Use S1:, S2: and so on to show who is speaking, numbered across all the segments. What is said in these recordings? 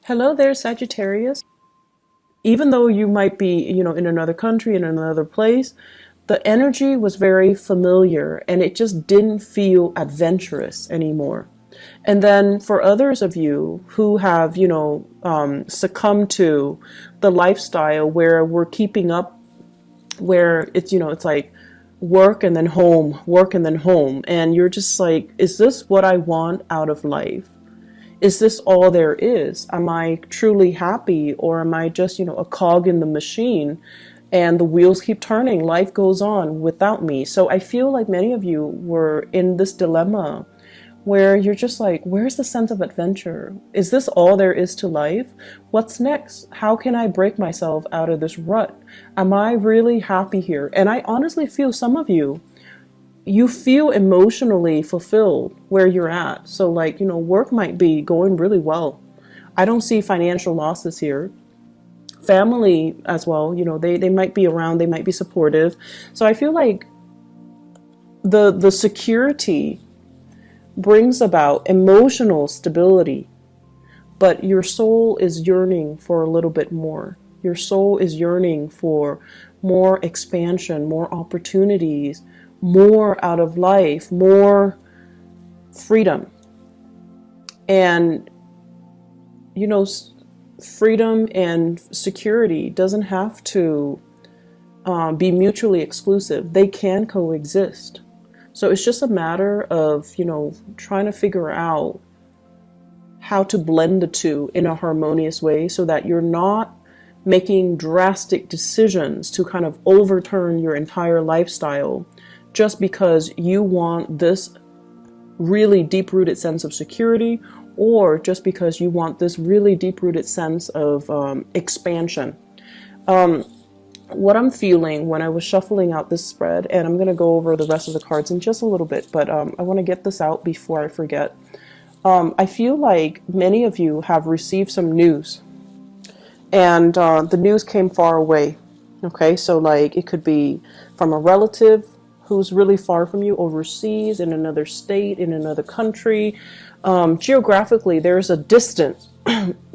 S1: Hello there, Sagittarius. Even though you might be, in another country, in another place, the energy was very familiar and it just didn't feel adventurous anymore. And then for others of you who have, succumbed to the lifestyle where we're keeping up, where it's like work and then home, work and then home. And you're just like, is this what I want out of life? Is this all there is? Am I truly happy, or am I just, a cog in the machine and the wheels keep turning? Life goes on without me. So I feel like many of you were in this dilemma where you're just like, where's the sense of adventure? Is this all there is to life? What's next? How can I break myself out of this rut? Am I really happy here? And I honestly feel some of you feel emotionally fulfilled where you're at. So like, work might be going really well. I don't see financial losses here. Family as well, they might be around, they might be supportive. So I feel like the security brings about emotional stability, but your soul is yearning for a little bit more. Your soul is yearning for more expansion, more opportunities, more out of life, more freedom. And, freedom and security doesn't have to be mutually exclusive. They can coexist. So it's just a matter of, trying to figure out how to blend the two in a harmonious way so that you're not making drastic decisions to kind of overturn your entire lifestyle just because you want this really deep-rooted sense of security, or just because you want this really deep-rooted sense of expansion. What I'm feeling when I was shuffling out this spread, and I'm going to go over the rest of the cards in just a little bit, but I want to get this out before I forget. I feel like many of you have received some news, and the news came far away. Okay, so like it could be from a relative who's really far from you, overseas, in another state, in another country. Geographically, there's a distance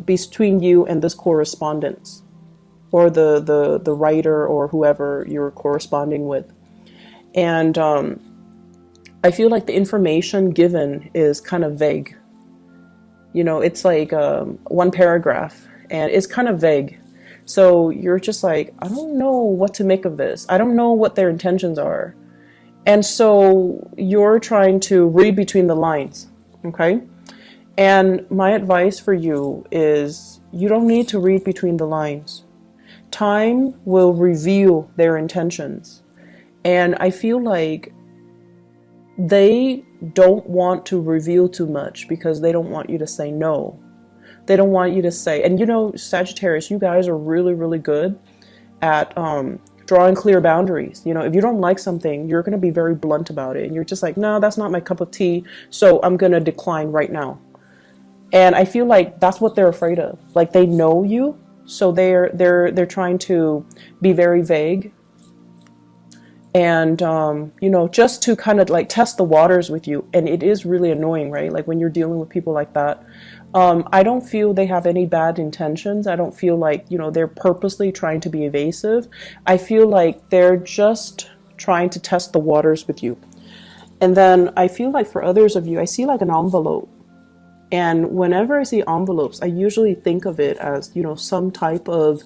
S1: between you and this correspondence, or the writer or whoever you're corresponding with. And I feel like the information given is kind of vague. It's like one paragraph and it's kind of vague. So you're just like, I don't know what to make of this. I don't know what their intentions are. And so you're trying to read between the lines, okay? And my advice for you is you don't need to read between the lines. Time will reveal their intentions. And I feel like they don't want to reveal too much because they don't want you to say no. They don't want you to say, and Sagittarius, you guys are really, really good at drawing clear boundaries. If you don't like something, you're going to be very blunt about it. And you're just like, no, that's not my cup of tea. So I'm going to decline right now. And I feel like that's what they're afraid of. Like they know you. So they're trying to be very vague. And, just to kind of like test the waters with you. And it is really annoying, right? Like when you're dealing with people like that. I don't feel they have any bad intentions. I don't feel like, they're purposely trying to be evasive. I feel like they're just trying to test the waters with you. And then I feel like for others of you, I see like an envelope. And whenever I see envelopes, I usually think of it as, some type of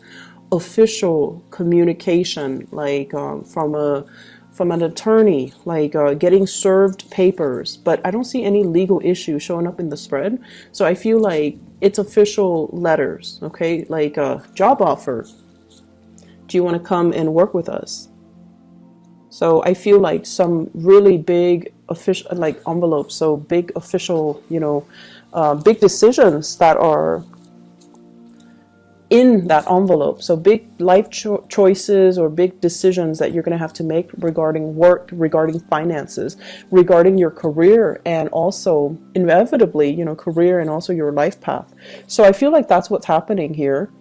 S1: official communication, like from an attorney, like getting served papers, but I don't see any legal issue showing up in the spread. So I feel like it's official letters, okay? Like a job offer. Do you want to come and work with us? So I feel like some really big official, like envelopes, so big official, big decisions that are in that envelope. So big life choices or big decisions that you're going to have to make regarding work, regarding finances, regarding your career, and also inevitably, career and also your life path. So I feel like that's what's happening here.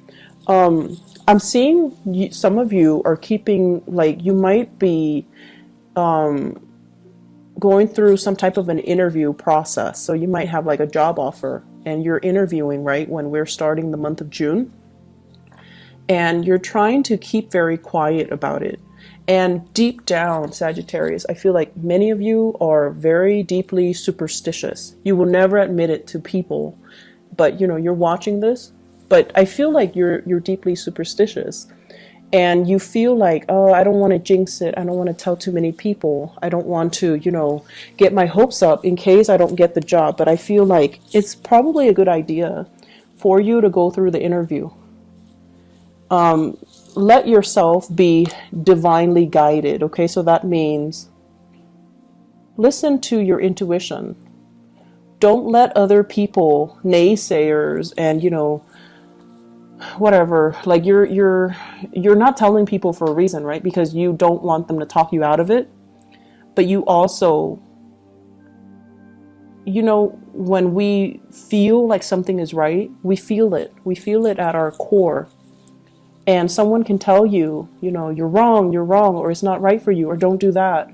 S1: I'm seeing some of you are keeping, like you might be going through some type of an interview process. So you might have like a job offer and you're interviewing, right, when we're starting the month of June, and you're trying to keep very quiet about it. And deep down, Sagittarius, I feel like many of you are very deeply superstitious. You will never admit it to people, but you know, you're watching this, but I feel like you're deeply superstitious. And you feel like, oh, I don't want to jinx it. I don't want to tell too many people. I don't want to, you know, get my hopes up in case I don't get the job. But I feel like it's probably a good idea for you to go through the interview. Let yourself be divinely guided, okay? So that means listen to your intuition. Don't let other people, naysayers, and, you know, whatever, like you're not telling people for a reason, right? Because you don't want them to talk you out of it. But you also, you know, when we feel like something is right, we feel it. We feel it at our core. And someone can tell you, you know, you're wrong, or it's not right for you, or don't do that.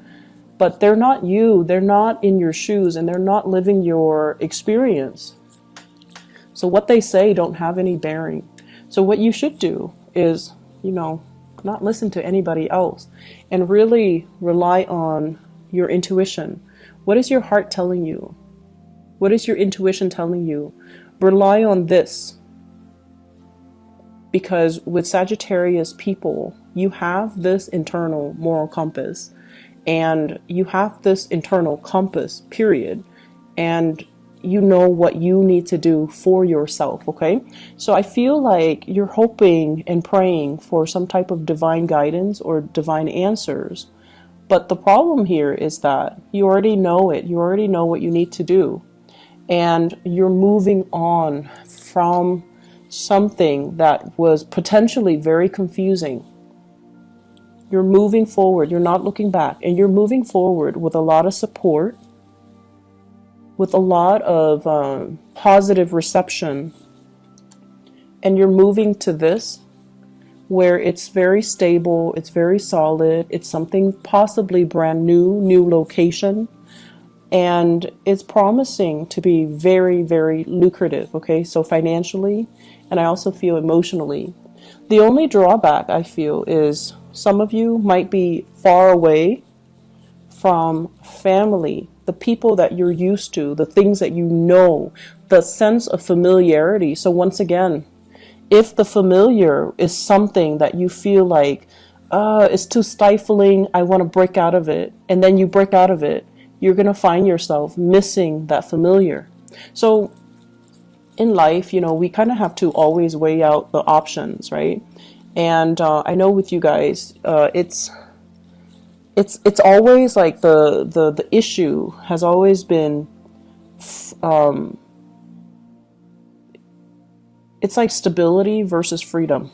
S1: But they're not you. They're not in your shoes, and they're not living your experience. So what they say don't have any bearing. So what you should do is, you know, not listen to anybody else and really rely on your intuition. What is your heart telling you? What is your intuition telling you? Rely on this. Because with Sagittarius people, you have this internal moral compass, and you have this internal compass, period. And you know what you need to do for yourself, okay? So I feel like you're hoping and praying for some type of divine guidance or divine answers. But the problem here is that you already know it. You already know what you need to do. And you're moving on from something that was potentially very confusing. You're moving forward. You're not looking back. And you're moving forward with a lot of support, with a lot of positive reception. And you're moving to this where it's very stable, it's very solid, it's something possibly brand new location. And it's promising to be very, very lucrative, okay? So financially, and I also feel emotionally. The only drawback I feel is some of you might be far away from family, the people that you're used to, the things that you know, the sense of familiarity. So once again, if the familiar is something that you feel like, it's too stifling, I want to break out of it, and then you break out of it, you're going to find yourself missing that familiar. So in life, you know, we kind of have to always weigh out the options, right? And I know with you guys, it's always like the issue has always been, it's like stability versus freedom.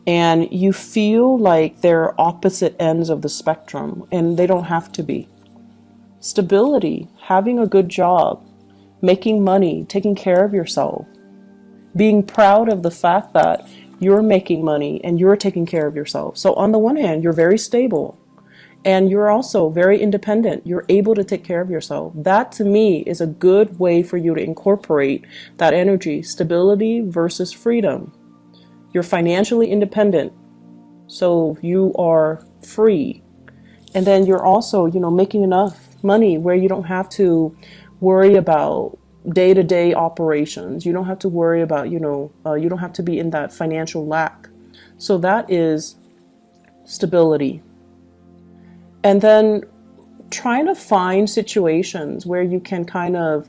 S1: And you feel like they're opposite ends of the spectrum, and they don't have to be. Stability, having a good job, making money, taking care of yourself, being proud of the fact that you're making money and you're taking care of yourself. So on the one hand, you're very stable and you're also very independent. You're able to take care of yourself. That to me is a good way for you to incorporate that energy, stability versus freedom. You're financially independent, so you are free. And then you're also, you know, making enough money where you don't have to worry about day-to-day operations. You don't have to worry about, you know, you don't have to be in that financial lack. So that is stability. And then trying to find situations where you can kind of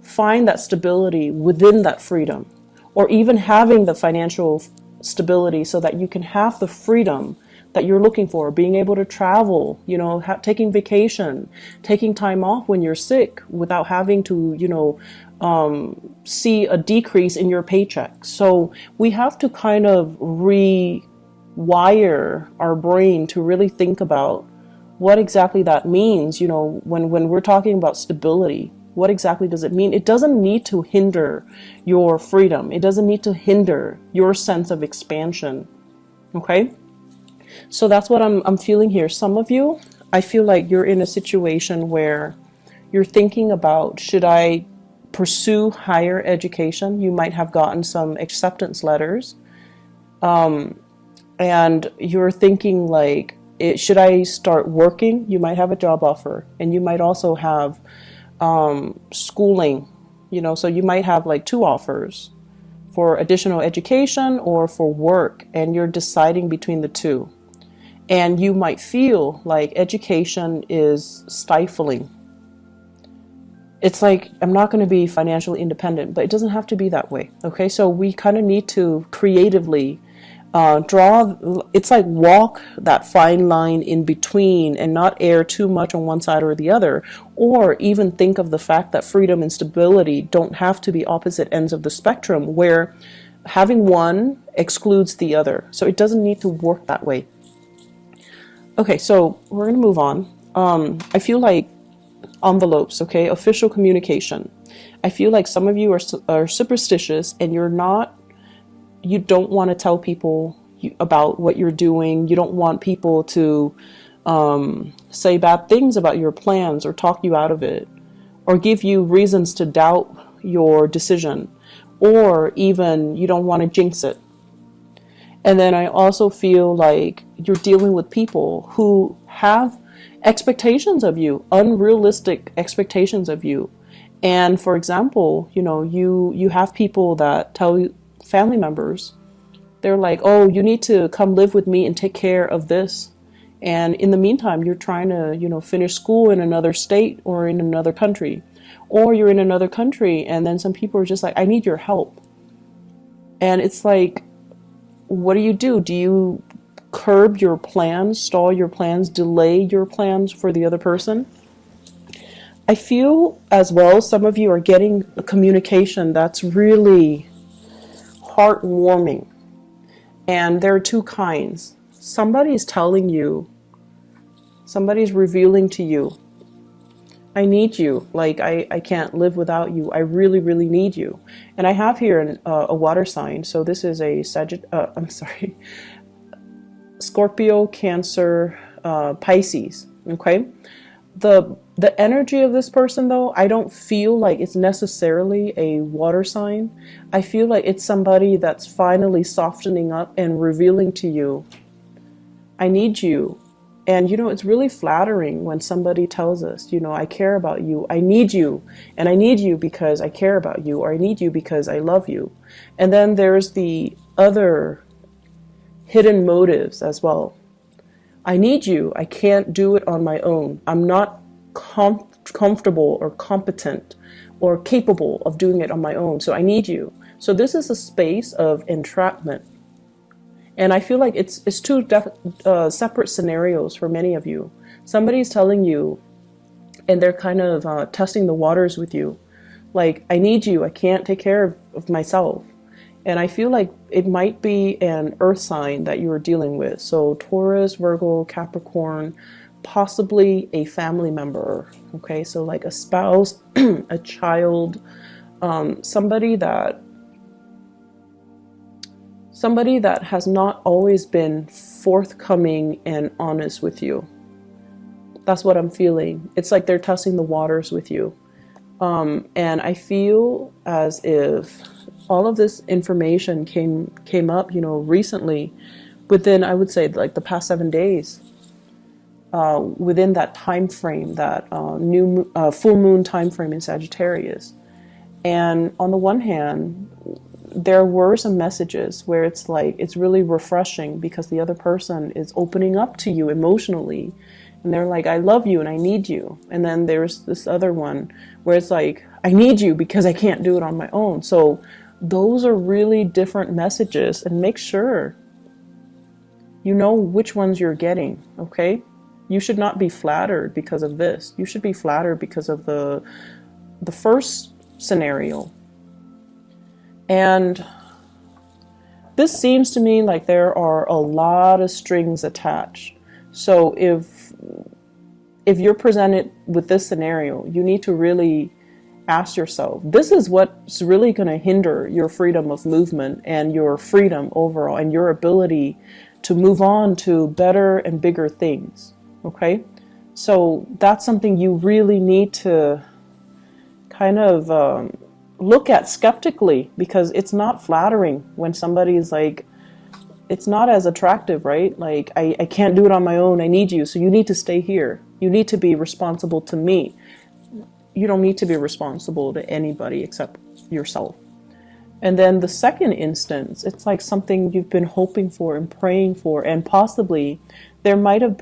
S1: find that stability within that freedom, or even having the financial stability so that you can have the freedom that you're looking for, being able to travel, you know, taking vacation, taking time off when you're sick without having to, you know, see a decrease in your paycheck. So we have to kind of rewire our brain to really think about what exactly that means. You know, when we're talking about stability, what exactly does it mean? It doesn't need to hinder your freedom. It doesn't need to hinder your sense of expansion. Okay? So that's what I'm feeling here. Some of you, I feel like you're in a situation where you're thinking about, should I pursue higher education. You might have gotten some acceptance letters, and you're thinking like, should I start working? You might have a job offer, and you might also have schooling, so you might have like 2 offers for additional education or for work, and you're deciding between the 2. And you might feel like education is stifling. It's like, I'm not going to be financially independent, but it doesn't have to be that way. Okay, so we kind of need to creatively it's like walk that fine line in between and not err too much on one side or the other, or even think of the fact that freedom and stability don't have to be opposite ends of the spectrum where having one excludes the other. So it doesn't need to work that way. Okay, so we're going to move on. I feel like envelopes, okay, official communication. I feel like some of you are superstitious, and you don't want to tell people about what you're doing. You don't want people to say bad things about your plans or talk you out of it or give you reasons to doubt your decision, or even you don't want to jinx it. And then I also feel like you're dealing with people who have expectations of you, unrealistic expectations of you. And for example, you have people that tell you, family members, they're like, oh, you need to come live with me and take care of this. And in the meantime, you're trying to, finish school in another state or in another country. Or you're in another country, and then some people are just like, I need your help. And it's like, what do? Do you curb your plans, stall your plans, delay your plans for the other person? I feel as well, some of you are getting a communication that's really heartwarming. And there are 2 kinds. Somebody's telling you, somebody's revealing to you, I need you. Like, I can't live without you. I really, really need you. And I have here a water sign. So this is a Scorpio, Cancer, Pisces. Okay. The energy of this person, though, I don't feel like it's necessarily a water sign. I feel like it's somebody that's finally softening up and revealing to you, I need you. And, it's really flattering when somebody tells us, I care about you, I need you, and I need you because I care about you, or I need you because I love you. And then there's the other hidden motives as well. I need you. I can't do it on my own. I'm not comfortable or competent or capable of doing it on my own. So I need you. So this is a space of entrapment. And I feel like it's 2 separate scenarios for many of you. Somebody's telling you, and they're kind of testing the waters with you. Like, I need you. I can't take care of myself. And I feel like it might be an earth sign that you are dealing with. So Taurus, Virgo, Capricorn, possibly a family member. Okay, so like a spouse, a child, somebody that has not always been forthcoming and honest with you. That's what I'm feeling. It's like they're testing the waters with you. And I feel as if all of this information came up, recently, within, I would say, like the past 7 days, within that time frame, that full moon time frame in Sagittarius. And on the one hand, there were some messages where it's like, it's really refreshing because the other person is opening up to you emotionally. And they're like, I love you and I need you. And then there's this other one where it's like, I need you because I can't do it on my own. So those are really different messages, and make sure you know which ones you're getting, okay? You should not be flattered because of this. You should be flattered because of the first scenario. And this seems to me like there are a lot of strings attached. So if you're presented with this scenario, you need to really ask yourself, this is what's really going to hinder your freedom of movement and your freedom overall and your ability to move on to better and bigger things. Okay? So that's something you really need to kind of look at skeptically, because it's not flattering when somebody is like, it's not as attractive, right? Like, I can't do it on my own. I need you. So you need to stay here. You need to be responsible to me. You don't need to be responsible to anybody except yourself. And then the second instance, it's like something you've been hoping for and praying for, and possibly there might have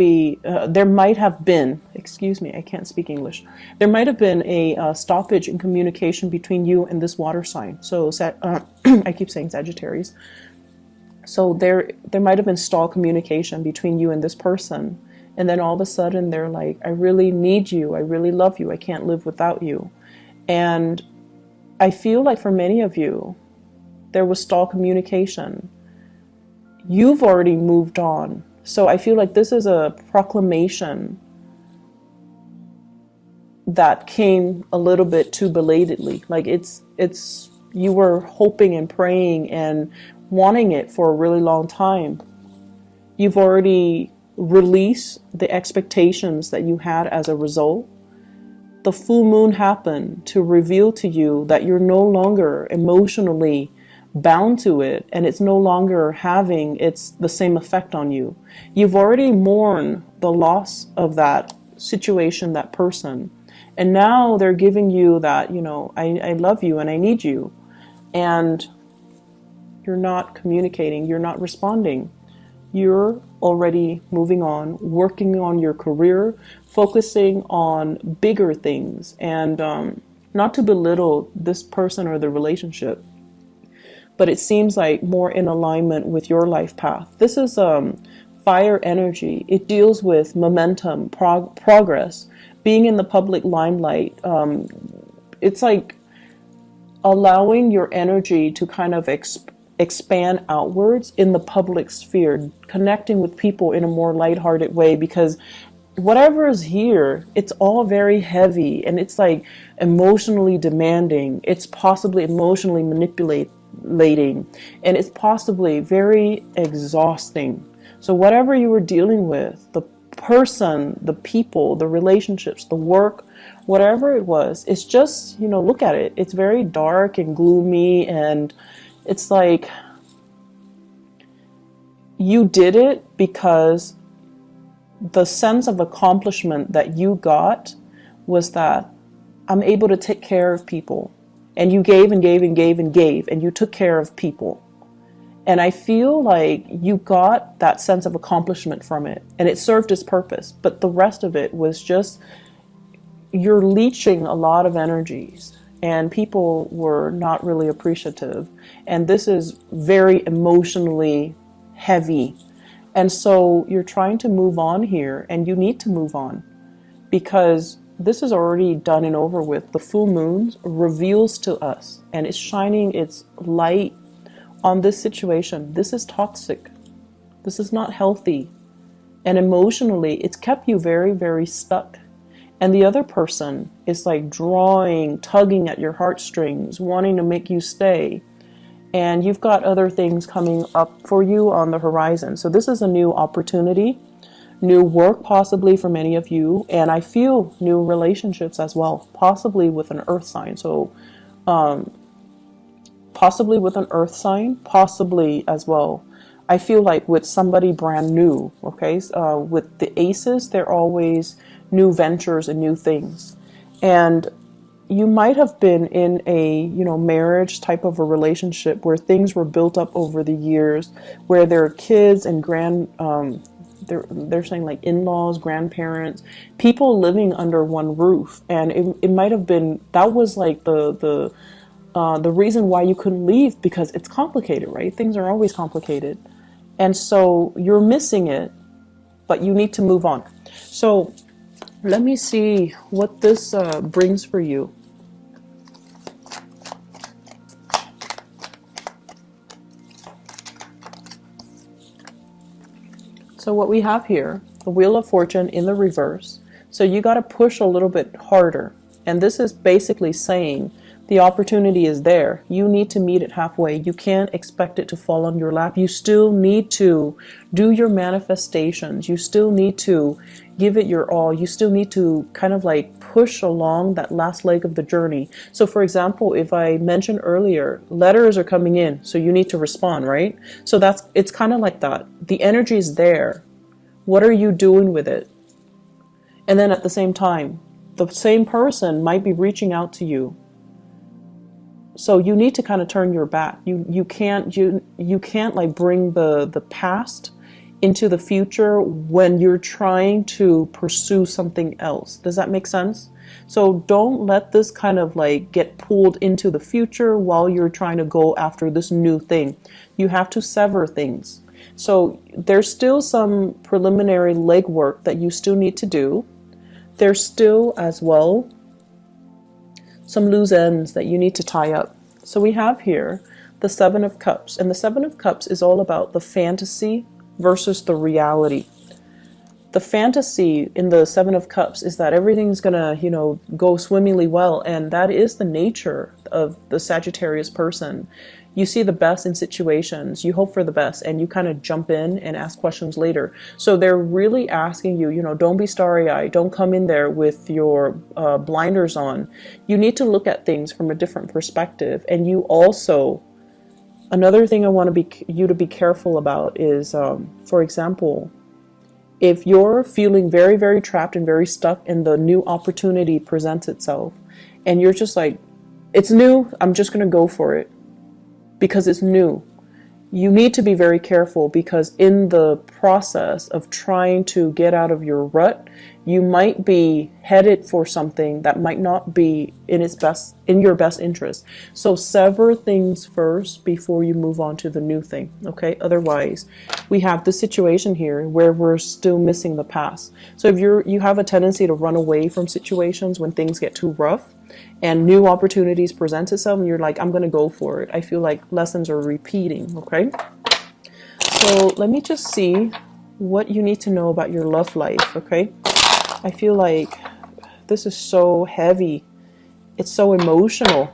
S1: been, excuse me, I can't speak English. There might have been a stoppage in communication between you and this water sign. So I keep saying Sagittarius. So there might have been stalled communication between you and this person. And then all of a sudden they're like, I really need you. I really love you. I can't live without you. And I feel like for many of you, there was stalled communication. You've already moved on. So I feel like this is a proclamation that came a little bit too belatedly. Like it's you were hoping and praying and wanting it for a really long time. You've already released the expectations that you had as a result. The full moon happened to reveal to you that you're no longer emotionally bound to it, and it's no longer having the same effect on you. You've already mourned the loss of that situation, that person, and now they're giving you that, I love you and I need you, and you're not communicating, you're not responding. You're already moving on, working on your career, focusing on bigger things, and not to belittle this person or the relationship, but it seems like more in alignment with your life path. This is fire energy. It deals with momentum, progress, being in the public limelight. It's like allowing your energy to kind of expand outwards in the public sphere, connecting with people in a more lighthearted way, because whatever is here, it's all very heavy, and it's like emotionally demanding. It's possibly emotionally manipulating, and it's possibly very exhausting. So whatever you were dealing with, the person, the people, the relationships, the work, whatever it was, it's just, look at it. It's very dark and gloomy, and it's like you did it because the sense of accomplishment that you got was that I'm able to take care of people. And you gave and gave and gave and gave, and you took care of people. And I feel like you got that sense of accomplishment from it, and it served its purpose. But the rest of it was just, you're leeching a lot of energies, and people were not really appreciative. And this is very emotionally heavy. And so you're trying to move on here, and you need to move on, because this is already done and over with. The full moon reveals to us, and it's shining its light on this situation. This is toxic. This is not healthy. And emotionally, it's kept you very, very stuck. And the other person is like drawing, tugging at your heartstrings, wanting to make you stay. And you've got other things coming up for you on the horizon. So this is a new opportunity. New work possibly for many of you, and I feel new relationships as well, possibly with an earth sign. So possibly with an earth sign, possibly as well, I feel like with somebody brand new. Okay, with the aces, they're always new ventures and new things. And you might have been in a marriage type of a relationship where things were built up over the years, where there are kids and they're saying like in-laws, grandparents, people living under one roof. And it might have been, that was like the reason why you couldn't leave, because it's complicated, right? Things are always complicated. And so you're missing it, but you need to move on. So let me see what this brings for you. So what we have here, the Wheel of Fortune in the reverse. So you got to push a little bit harder. And this is basically saying The opportunity is there. You need to meet it halfway. You can't expect it to fall on your lap. You still need to do your manifestations. You still need to give it your all. You still need to kind of like push along that last leg of the journey. So for example, if I mentioned earlier, letters are coming in, so you need to respond, right? So it's kind of like that. The energy is there. What are you doing with it? And then at the same time, the same person might be reaching out to you. So you need to kind of turn your back. You can't like bring the past into the future when you're trying to pursue something else. Does that make sense? So don't let this kind of like get pulled into the future while you're trying to go after this new thing. You have to sever things. So there's still some preliminary legwork that you still need to do. There's still as well some loose ends that you need to tie up. So we have here the Seven of Cups, and the Seven of Cups is all about the fantasy versus the reality. The fantasy in the Seven of Cups is that everything's gonna, go swimmingly well, and that is the nature of the Sagittarius person. You see the best in situations, you hope for the best, and you kind of jump in and ask questions later. So they're really asking you, don't be starry-eyed, don't come in there with your blinders on. You need to look at things from a different perspective. And you also, another thing I want you to be careful about is, for example, if you're feeling very, very trapped and very stuck and the new opportunity presents itself, and you're just like, it's new, I'm just going to go for it because it's new. You need to be very careful, because in the process of trying to get out of your rut, you might be headed for something that might not be in your best interest. So sever things first before you move on to the new thing. Okay. Otherwise, we have this situation here where we're still missing the past. So if you have a tendency to run away from situations when things get too rough and new opportunities present itself, and you're like, I'm going to go for it, I feel like lessons are repeating. Okay. So let me just see what you need to know about your love life. Okay. I feel like this is so heavy. It's so emotional.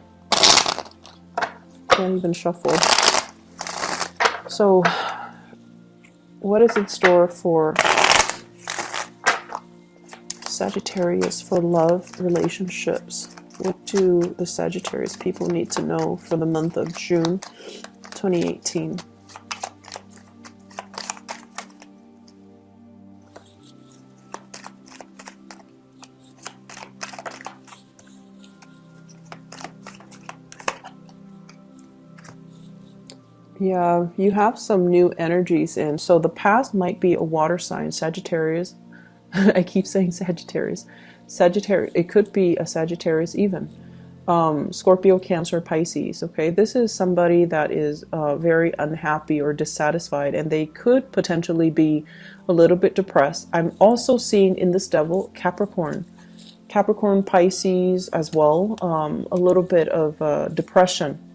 S1: Can't even shuffle. So what is in store for Sagittarius for love relationships? What do the Sagittarius people need to know for the month of June 2018? Yeah, you have some new energies in. So the past might be a water sign, Sagittarius. I keep saying Sagittarius. Sagittarius, it could be a Sagittarius even. Scorpio, Cancer, Pisces. Okay, this is somebody that is very unhappy or dissatisfied, and they could potentially be a little bit depressed. I'm also seeing in this devil Capricorn. Capricorn, Pisces as well. A little bit of depression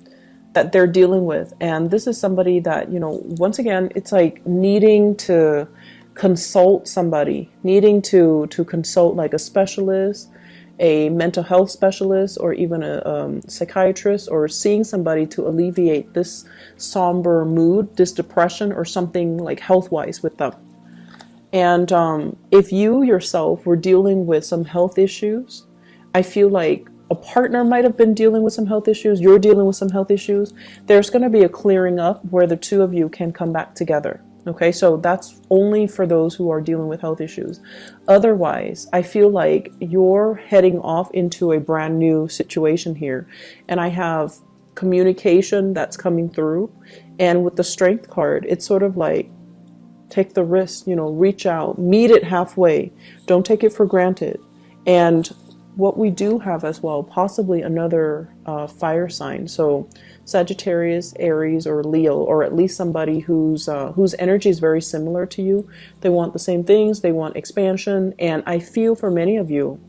S1: that they're dealing with. And this is somebody that, once again, it's like needing to consult somebody, needing to consult like a specialist, a mental health specialist, or even a psychiatrist, or seeing somebody to alleviate this somber mood, this depression, or something like health-wise with them. And if you yourself were dealing with some health issues, I feel like a partner might have been dealing with some health issues, you're dealing with some health issues, there's going to be a clearing up where the two of you can come back together. Okay, so that's only for those who are dealing with health issues. Otherwise, I feel like you're heading off into a brand new situation here. And I have communication that's coming through. And with the Strength card, it's sort of like, take the risk, reach out, meet it halfway. Don't take it for granted. And what we do have as well, possibly another fire sign. So Sagittarius, Aries, or Leo, or at least somebody whose energy is very similar to you. They want the same things. They want expansion. And I feel for many of you,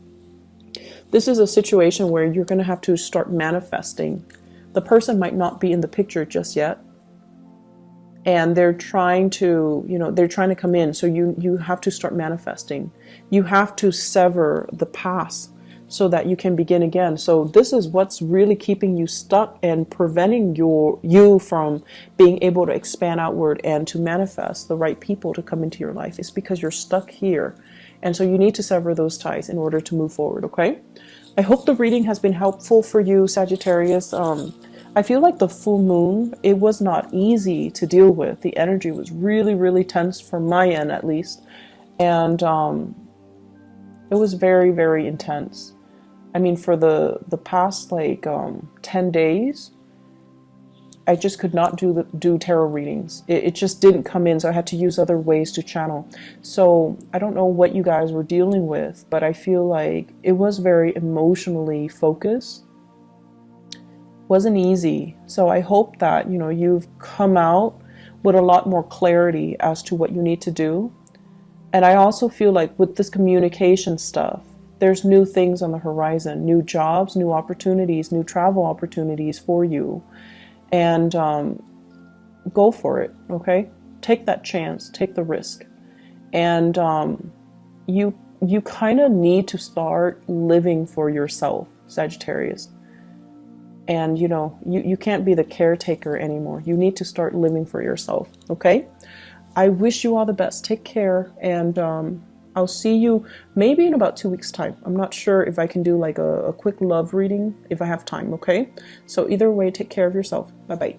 S1: this is a situation where you're going to have to start manifesting. The person might not be in the picture just yet, and they're trying to, they're trying to come in. So you have to start manifesting. You have to sever the past. so that you can begin again. So this is what's really keeping you stuck and preventing you from being able to expand outward and to manifest the right people to come into your life. It's because you're stuck here. And so you need to sever those ties in order to move forward, okay? I hope the reading has been helpful for you, Sagittarius. I feel like the full moon, it was not easy to deal with. The energy was really, really tense from my end, at least. And it was very, very intense. I mean, for the past like 10 days, I just could not do tarot readings. It just didn't come in, so I had to use other ways to channel. So I don't know what you guys were dealing with, but I feel like it was very emotionally focused. Wasn't easy. So I hope that, you know, you've come out with a lot more clarity as to what you need to do. And I also feel like with this communication stuff, there's new things on the horizon, new jobs, new opportunities, new travel opportunities for you. And go for it, okay? Take that chance, take the risk. And you kind of need to start living for yourself, Sagittarius. And, you know, you can't be the caretaker anymore. You need to start living for yourself, okay? I wish you all the best. Take care, and I'll see you maybe in about 2 weeks' time. I'm not sure if I can do like a quick love reading if I have time, okay? So either way, take care of yourself. Bye-bye.